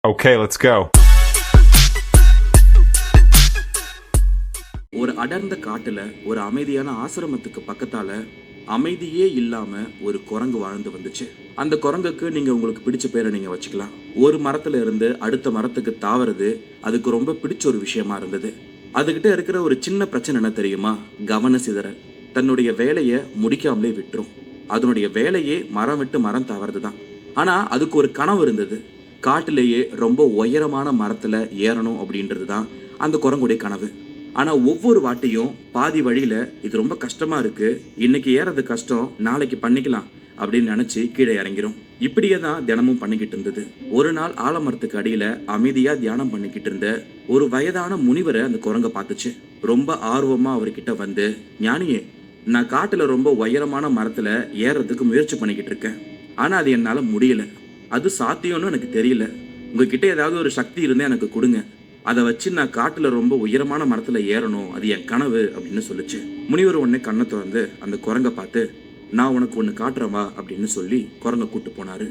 Okay, let's go. ஒரு அடர்ந்த காட்டுல ஒரு அமைதியான ஆசிரமத்துக்கு பக்கத்தால அமைதியே இல்லாம ஒரு குரங்கு வாழ்ந்து வந்துச்சு. அந்த குரங்குக்கு நீங்க உங்களுக்கு பிடிச்ச பேரை நீங்க வச்சுக்கலாம். ஒரு மரத்துல இருந்து அடுத்த மரத்துக்கு தாவறது அதுக்கு ரொம்ப பிடிச்ச ஒரு விஷயமா இருந்தது. அதுகிட்ட இருக்கிற ஒரு சின்ன பிரச்சனை என்ன தெரியுமா? கவன சிதறல். தன்னுடைய வேலையை முடிக்காமலே விட்டுரும். அதனுடைய வேலையே மரம் விட்டு மரம் தாவறது தான். ஆனா அதுக்கு ஒரு கனவு இருந்தது. காட்டிலேயே ரொம்ப உயரமான மரத்துல ஏறணும் அப்படின்றது தான் அந்த குரங்குடைய கனவு. ஆனா ஒவ்வொரு வாட்டியும் பாதி வழியில இது ரொம்ப கஷ்டமா இருக்கு, இன்னைக்கு ஏறது கஷ்டம், நாளைக்கு பண்ணிக்கலாம் அப்படின்னு நினைச்சு கீழே இறங்கிரும். இப்படியே தான் தினமும் பண்ணிக்கிட்டு இருந்தது. ஒரு நாள் ஆலமரத்துக்கு அடியில அமைதியா தியானம் பண்ணிக்கிட்டு இருந்த ஒரு வயதான முனிவரை அந்த குரங்க பார்த்துச்சு. ரொம்ப ஆர்வமா அவர்கிட்ட வந்து, ஞானியே, நான் காட்டுல ரொம்ப உயரமான மரத்துல ஏறதுக்கு முயற்சி பண்ணிக்கிட்டு இருக்கேன். ஆனா அது என்னால முடியல. அது சாத்தியம்னு எனக்கு தெரியல. உங்ககிட்ட ஏதாவது ஒரு சக்தி இருந்தா எனக்கு கொடுங்க. அதை வச்சு நான் காட்டுல ரொம்ப உயரமான மரத்துல ஏறணும், அது என் கனவு அப்படின்னு சொல்லிச்சு. முனிவர் உடனே கண்ணை திறந்து அந்த குரங்க பார்த்து, நான் உனக்கு ஒன்று காட்டுறவா அப்படின்னு சொல்லி குரங்க கூட்டு போனாரு.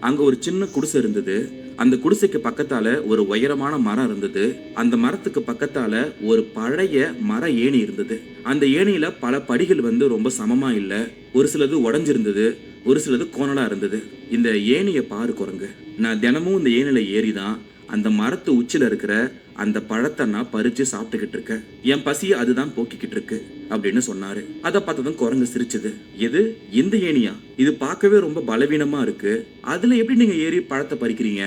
அங்க ஒரு சின்ன குடிசை இருந்தது. அந்த குடிசைக்கு பக்கத்தால ஒரு உயரமான மரம் இருந்தது. அந்த மரத்துக்கு பக்கத்தால ஒரு பழைய மர ஏணி இருந்தது. அந்த ஏணியில பல படிகள் வந்து ரொம்ப சமமா இல்ல, ஒரு சிலது உடஞ்சிருந்தது, ஒரு சிலது கோணலா இருந்தது. இந்த ஏணியை பாரு குரங்கு, நான் தினமும் இந்த ஏணில ஏறிதான் அந்த மரத்து உச்சில இருக்கிற அந்த பழத்தை நான் பறிச்சு சாப்பிட்டுக்கிட்டு இருக்கேன். என் பசியை அதுதான் போக்கிக்கிட்டு இருக்கு அப்படின்னு சொன்னாரு. அதை பார்த்ததும் குரங்கு சிரிச்சது. எது, இந்த ஏணியா? இது பார்க்கவே ரொம்ப பலவீனமா இருக்கு, அதுல எப்படி நீங்க ஏறி பழத்தை பறிக்கிறீங்க,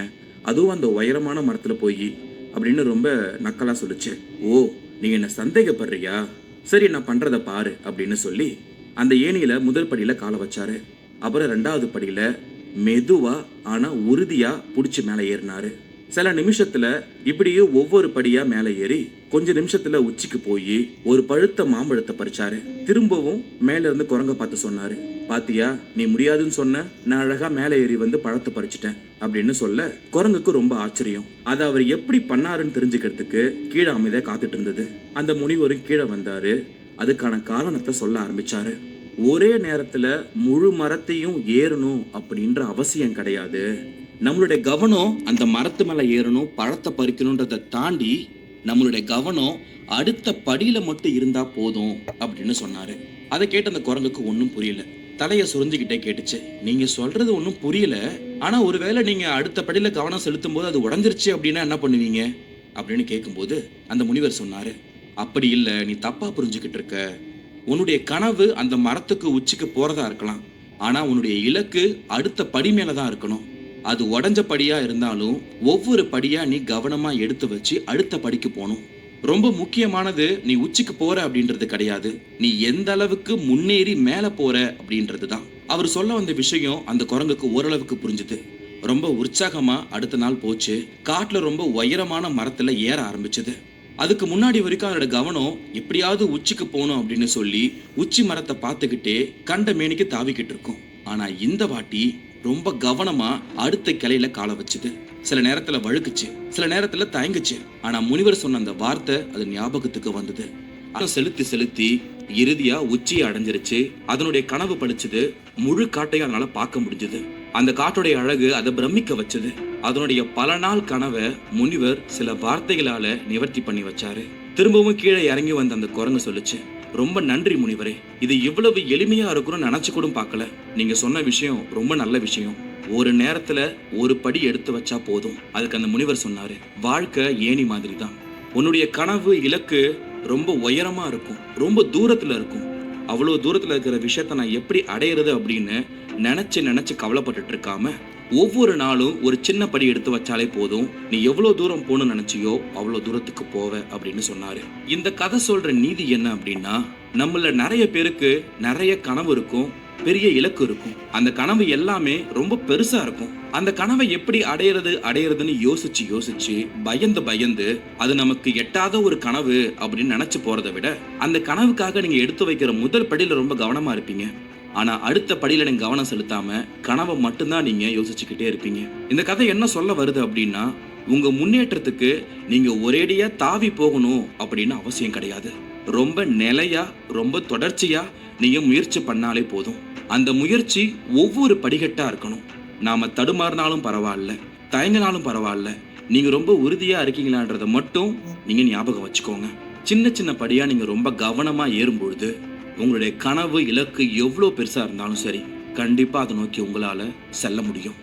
அதுவும் அந்த உயரமான மரத்துல போய் அப்படின்னு ரொம்ப நக்கலா சொல்லுச்சு. ஓ, நீங்க என்ன சந்தேகப்படுறியா? சரி, நான் பண்றத பாரு அப்படின்னு சொல்லி அந்த ஏணியில முதல் படியில காலை வச்சாரு. அப்புறம் ரெண்டாவது படியில மெதுவா ஆனா உறுதியா புடிச்சு மேல ஏறினாரு. சில நிமிஷத்துல இப்படியே ஒவ்வொரு படியா மேல ஏறி கொஞ்ச நிமிஷத்துல உச்சிக்கு போய் ஒரு பழுத்த மாம்பழத்தை பறிச்சாரு. திரும்பவும் மேல இருந்து குரங்க பார்த்து சொன்னாரு, பாத்தியா, நீ முடியாதுன்னு சொன்ன, நான் அழகா மேல ஏறி வந்து பழத்தை பறிச்சுட்டேன் அப்படின்னு சொல்ல குரங்குக்கு ரொம்ப ஆச்சரியம். அதை அவர் எப்படி பண்ணாருன்னு தெரிஞ்சுக்கிறதுக்கு கீழே அமைதியா காத்துட்டு இருந்தது. அந்த முனிவரும் கீழே வந்தாரு. அதுக்கான காரணத்தை சொல்ல ஆரம்பிச்சாரு. ஒரே நேரத்துல முழு மரத்தையும் ஏறணும் அப்படின்ற அவசியம் கிடையாது. நம்மளுடைய கவனம் அந்த மரத்து மேல ஏறணும், பழத்தை பறிக்கணும்ன்றதை தாண்டி நம்மளுடைய கவனம் அடுத்த படியில மட்டும் இருந்தா போதும் அப்படின்னு சொன்னாரு. அதை கேட்ட அந்த குரங்குக்கு ஒன்றும் புரியல. தலைய சுரிஞ்சுக்கிட்டே கேட்டுச்சு, நீங்க சொல்றது ஒன்றும் புரியல, ஆனா ஒருவேளை நீங்க அடுத்த படியில கவனம் செலுத்தும் போது அது உடஞ்சிருச்சு அப்படின்னா என்ன பண்ணுவீங்க அப்படின்னு கேட்கும்போது அந்த முனிவர் சொன்னாரு, அப்படி இல்லை, நீ தப்பா புரிஞ்சுக்கிட்டு இருக்க. உன்னுடைய கனவு அந்த மரத்துக்கு உச்சிக்கு போறதா இருக்கலாம், ஆனா உன்னுடைய இலக்கு அடுத்த படி மேலதான் இருக்கணும். அது உடஞ்ச படியா இருந்தாலும் ஒவ்வொரு படியா நீ கவனமா எடுத்து வச்சு அடுத்த படிக்கு போகணும். ரொம்ப முக்கியமானது நீ உச்சிக்கு போற அப்படின்றது கிடையாது, நீ எந்த அளவுக்கு முன்னேறி மேல போற அப்படின்றது தான். அவர் சொல்ல வந்த விஷயம் அந்த குரங்குக்கு ஓரளவுக்கு புரிஞ்சுது. ரொம்ப உற்சாகமா அடுத்த நாள் போச்சு. காட்டுல ரொம்ப உயரமான மரத்துல ஏற ஆரம்பிச்சது. அதுக்கு முன்னாடி வரைக்கும் அவரோட கவனம் எப்படியாவது உச்சிக்கு போகணும் அப்படின்னு சொல்லி உச்சி மரத்தை பார்த்துக்கிட்டே கண்ட மேனிக்கு தாவிக்கிட்டு இருக்கும். ஆனா இந்த வாட்டி ரொம்ப கவனமா அடுத்த கிளையில காலை வச்சுது. சில நேரத்துல வழுக்குச்சு, சில நேரத்துல தயங்குச்சு. ஆனா முனிவர் சொன்ன அந்த வார்த்தை அது ஞாபகத்துக்கு வந்தது. செலுத்தி செலுத்தி இறுதியா உச்சியை அடைஞ்சிருச்சு. அதனுடைய கனவு பழிச்சது. முழு காட்டையும் அதனால பார்க்க முடிஞ்சது. அந்த காட்டுடைய அழகு அதை பிரமிக்க வச்சது. அதனுடைய பல நாள் கனவை முனிவர் சில வார்த்தைகளால நிவர்த்தி பண்ணி வச்சாரு. திரும்பவும் கீழே இறங்கி வந்த அந்த குரங்கு சொல்லுச்சு, ரொம்ப நன்றி முனிவரே, இது இவ்வளவு எளிமையா இருக்கும்னு நினைச்சு கூட பார்க்கல. நீங்க சொன்ன விஷயம் ரொம்ப நல்ல விஷயம். ஒரு நேரத்துல ஒரு படி எடுத்து வச்சா போதும். அதுக்கு அந்த முனிவர் சொன்னாரு, வாழ்க்கை ஏணி மாதிரி தான். உன்னுடைய கனவு இலக்கு ரொம்ப உயரமா இருக்கும், ரொம்ப தூரத்துல இருக்கும். அவ்வளவு தூரத்துல இருக்கிற விஷயத்த நான் எப்படி அடையிறது அப்படின்னு நினைச்சு கவலைப்பட்டுட்டு இருக்காம ஒவ்வொரு நாளும் ஒரு சின்ன படி எடுத்து வச்சாலே போதும், நீ எவ்வளவு தூரம் போகணும்னு நினைச்சியோ அவ்வளவு தூரத்துக்கு போவ அப்படின்னு சொன்னாரு. இந்த கதை சொல்ற நீதி என்ன அப்படின்னா, நம்மள நிறைய பேருக்கு நிறைய கனவு இருக்கும், பெரிய இலக்கு இருக்கும். அந்த கனவு எல்லாமே ரொம்ப பெருசா இருக்கும். அந்த கனவை எப்படி அடையிறதுன்னு யோசிச்சு பயந்து அது நமக்கு எட்டாத ஒரு கனவு அப்படின்னு நினைச்சு போறதை விட அந்த கனவுக்காக நீங்க எடுத்து வைக்கிற முதல் படியில ரொம்ப கவனமா இருப்பீங்க. ஆனா அடுத்த படியில நீங்க கவனம் செலுத்தாம கனவை மட்டும்தான் நீங்க யோசிச்சுக்கிட்டே இருப்பீங்க. இந்த கதை என்ன சொல்ல வருது அப்படின்னா, உங்க முன்னேற்றத்துக்கு நீங்க ஒரேடியா தாவி போகணும் அப்படின்னு அவசியம் கிடையாது. ரொம்ப நிலையா, ரொம்ப தொடர்ச்சியா நீங்க முயற்சி பண்ணாலே போதும். அந்த முயற்சி ஒவ்வொரு படிக்கட்டா இருக்கணும். நாம தடுமாறினாலும் பரவாயில்ல, தயங்கினாலும் பரவாயில்ல, நீங்க ரொம்ப உறுதியா இருக்கீங்களான்றத மட்டும் நீங்க ஞாபகம் வச்சுக்கோங்க. சின்ன சின்ன படியா நீங்க ரொம்ப கவனமா ஏறும்பொழுது உங்களுடைய கனவு இலக்கு எவ்வளோ பெருசா இருந்தாலும் சரி, கண்டிப்பா அதை நோக்கி உங்களால செல்ல முடியும்.